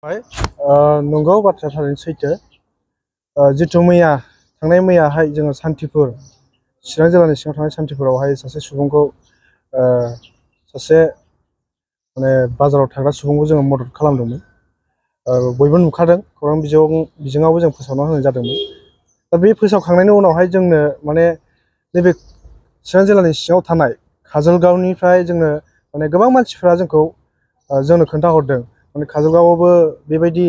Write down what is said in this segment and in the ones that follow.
नंगौ बाथ्रा थारैनो सैथो जिथु थांनाय मैयाहाय जोङो सान्थिपुर चिरां जिल्लानि सिङाव थानाय सान्थिपुरावहाय सासे सुबुंखौ सासे माने बाजाराव थाग्रा सुबुंखौ जोङो मदद खालामदोंमोन। बयबो नुखादों खौरां बिजोङावबो जों फोसावना होनाय जादोंमोन। दा बे फोसावखांनायनि उनावहाय जोंनो माने नैबे चिरां जिल्लानि सिङाव थानाय काजलगावनिफ्राय जोंनो माने गोबां मानसिफ्रा जोंनो खोन्थाहरदों माने काजलगावआवबो बेबायदि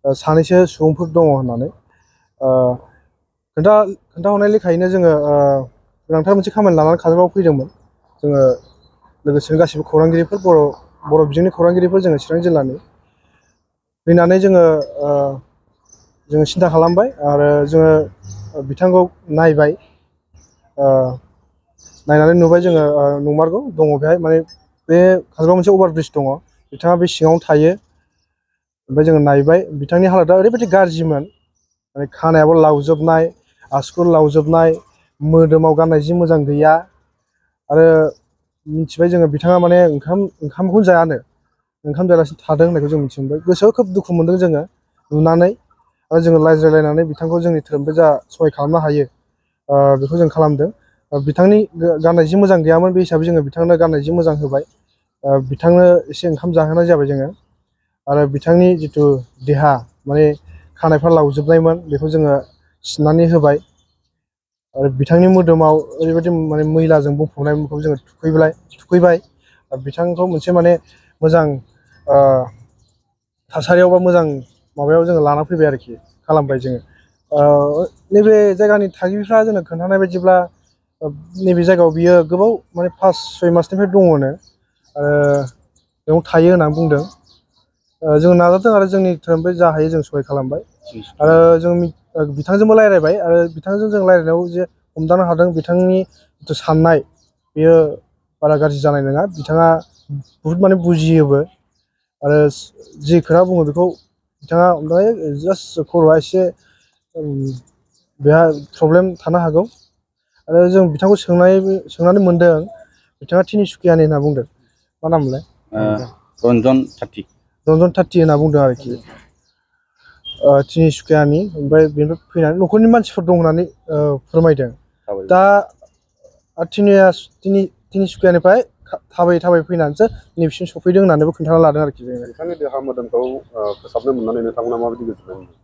सानैसो सुबुंफोर दङ होननानै खोन्थाहरनाय लेखायैनो जोङो गोनांथार मोनसे खामानि लानानै काजलगावआव फैदोंमोन। जोङो लोगोसेनो गासिबो खौरांगिरिफोर बर' बिजोंनि खौरांगिरिफोर जोङो चिरां जिल्लानि फैनानै जोङो सिन्था खालामबाय आरो जोङो बिथांखौ नायबाय। नायनानै नुबाय जोङो नंमारगौ दङ बेहाय माने बे काजलगावआव मोनसे अभार ब्रिज दङ, बिथाङा बे सिङावनो थायो। ओमफ्राय जोङो नायबाय बिथांनि हालोदा ओरैबायदि गाज्रिमोन, माने खानायाबो लावजोबनाय, आसुगुर लावजोबनाय, मोदोमाव गाननाय जि मोजां गैया। आरो मिथिबाय जोङो बिथाङा माने ओंखामखौनो जायानो, ओंखाम जायालासिनो थादों होननायखौ जों मिथि मोनबाय। गोसोआव खोब दुखु मोनदों जोङो नुनानै, आरो जोङो रायज्लायलायनानै बिथांखौ जोंनि धोरोमनिफ्राय जा सहाय खालामनो हायो बेखौ जों खालामदों। बिथांनि गाननाय जि मोजां गैयामोन, बे हिसाबै जोङो बिथांनो गाननाय जि मोजां होबाय। बिथांनो एसे ओंखाम जाहोनाय जाबाय जोङो। आरो बिथांनि जिथु देहा माने खानायफ्रा लावजोबनायमोन बेखौ जोङो सिननानै होबाय। आरो बिथांनि मोदोमाव ओरैबायदि माने मैलाजों बुंफबनायखौ जोङो थुखैबाय। बिथांखौ मोनसे माने मोजां थासारियाव बा मोजां माबायाव जोङो लाना फैबाय आरोखि खालामबाय जोङो। नैबे जायगानि थागिबिफ्रा जोंनो खोन्थानाय बायदिब्ला नैबे जायगायाव बियो गोबाव माने 5-6 मासनिफ्राय दङनो बेयाव थायो होननानै बुंदों। जों नाजादों आरो जोंनि धोरोमनिफ्राय जा हायो जों सहाय खालामबाय। आरो जों बिथांजोंबो रायज्लायबाय, आरो बिथांजों जों रायज्लायनायाव जे हमदांनो हादों बिथांनि जिथु साननाय बेयो बारा गाज्रि जानाय नङा। बिथाङा बुहुद माने बुजियोबो, आरो जि खोथा बुङो बेखौ बिथाङा ओमफ्राय जास्ट खर'आ एसे बेहा प्रब्लेम थानो हागौ। आरो जों बिथांखौ सोंनानै मोनदों बिथाङा तिनिसुकियानि होनना बुंदों। मा नाम मोनलाय? रन्जन थाथि होनना बुंदों आरोखि। तिनिसुकियानि, ओमफ्राय बेनिफ्राय फैनानै न'खरनि मानसिफोर दं होननानै फोरमायदों। दा तिनिसुकियानिफ्राय थाबायै फैनानैसो नैबेसिम सफैदों होननानैबो खोन्थाना लादों आरोखि जोङो। बिथांनि देहा मोदोमखौ फोसाबनो मोननानै नोंथांमोना माबायदि गोजोननाय मोनदों?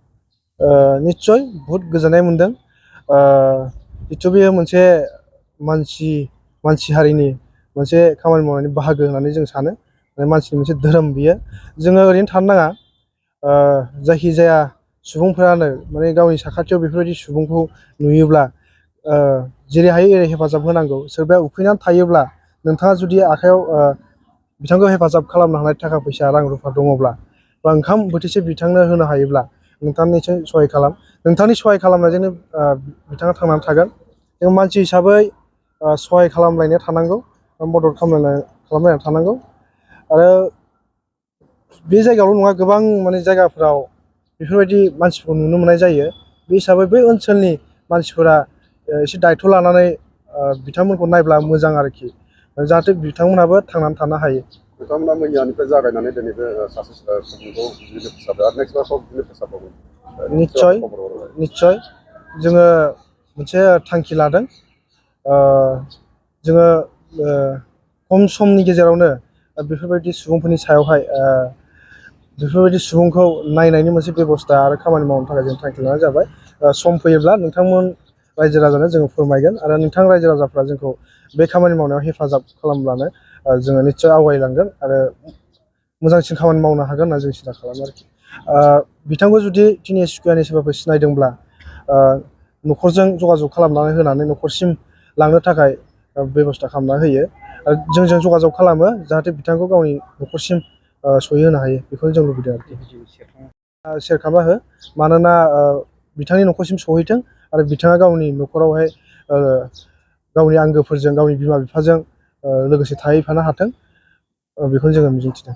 निस्सय बहुद गोजोननाय मोनदों। जिथु बेयो मोनसे मानसि हारिनि मोनसे खामानि मावनायनि बाहागो होननानै जों सानो। मानसिनि मोनसे धोरोम बियो। जोङो ओरैनो थानो नाङा। जायखिजाया सुबुंफोरानो माने गावनि साखाथियाव बेफोरबायदि सुबुंखौ नुयोब्ला जेरै हायो एरै हेफाजाब होनांगौ। सोरबाया उखैनानै थायोब्ला नोंथाङा जुदि आखाइयाव बिथांखौ हेफाजाब खालामनो हानाय थाखा फैसा रां रुफा दङब्ला, बा ओंखाम बोथिसे बिथांनो होनो हायोब्ला नोंथाङा निस्सय सहाय खालाम। नोंथांनि सहाय खालामनायजोंनो बिथाङा थांनानै थागोन। जों मानसि हिसाबै सहाय खालामलायनो थानांगौ, मदद खालामलायना थानांगौ। आरो बे जायगायावल' नङा, गोबां माने जायगाफ्राव बेफोरबायदि मानसिफोरखौ नुनो मोननाय जायो। बे हिसाबै बै ओनसोलनि मानसिफोरा एसे दायथ' लानानै बिथांमोनखौ नायब्ला मोजां आरोखि, जाहाथे बिथांमोनहाबो थांनानै थानो हायो। नोंथांमोना मैयानिफ्राय जागायनानै दिनै बे सासे सुबुंखौ बिदिनो फोसाबदों, आरो नेक्स्ट बाराव बिदिनो फोसाबबावगोन। निस्सय जोङो मोनसे थांखि लादों। जोङो खम समनि गेजेरावनो बेफोरबायदि सुबुंफोरनि सायावहाय बेफोरबायदि सुबुंखौ नायनायनि मोनसे बेब'स्था आरो खामानि मावनो थाखाय जों थांखि लानाय जाबाय। सम फैयोब्ला नोंथांमोन रायजो राजानो जोङो फोरमायगोन, आरो नोंथां रायजो राजाफ्रा जोंखौ बे खामानि मावनायाव हेफाजाब खालामब्लानो जोङो निस्सय आवगायलांगोन आरो मोजांसिन खामानि मावनो हागोन होनना जों सिन्था खालामो आरोखि। बिथांखौ जुदि तिनिसुकियानि सोरबाफोर सिनायदोंब्ला न'खरजों जगाजग खालामनानै होनानै न'खरसिम लांनो थाखाय बेब'स्था खालामना होयो। जोंजों जगाजग खालामो, जाहाथे बिथांखौ गावनि न'खरसिम सहैहोनो हायो। बेखौनो जों लुबैदों आरोखि। सेयार खालामना हो, मानोना बिथांनि न'खरसिम सहैथों, आरो बिथाङा गावनि न'खरावहाय गावनि आंगोफोरजों, गावनि बिमा बिफाजों लोगोसे थाहैफानो हाथों, बेखौनो जोङो मिजिंथिदों।